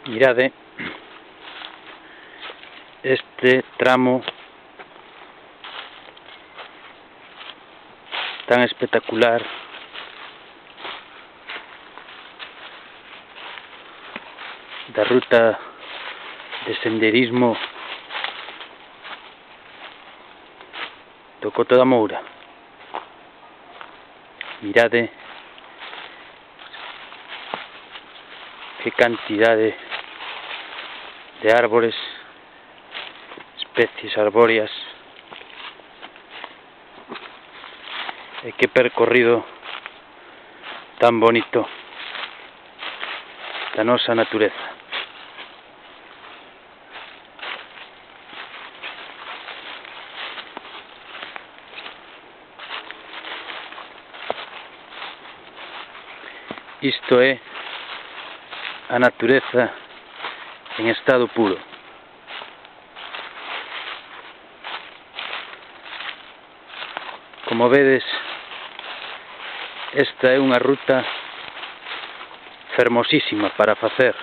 Mirade este tramo tan espectacular da ruta de senderismo do Coto da Moura. Mirade que cantidade de árbores, especies arbóreas, e que percorrido tan bonito da nosa natureza. Isto é a natureza en estado puro. Como vedes, esta é unha ruta fermosísima para facer.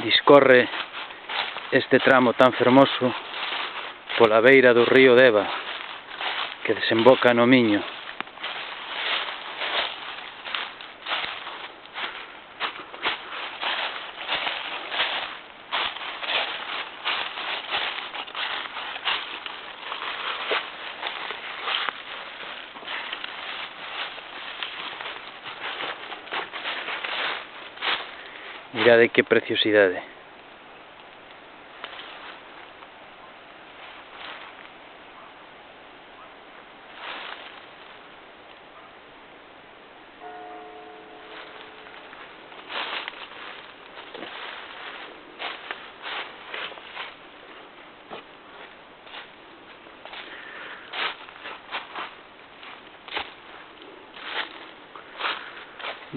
Discorre este tramo tan fermoso pola beira do río Deva, que desemboca no Miño. Mirade que preciosidade.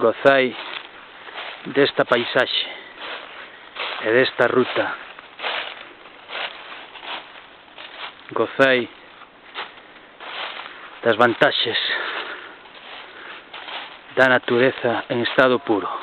Gozai desta paisaxe e desta ruta. Gozai das vantaxes da natureza en estado puro.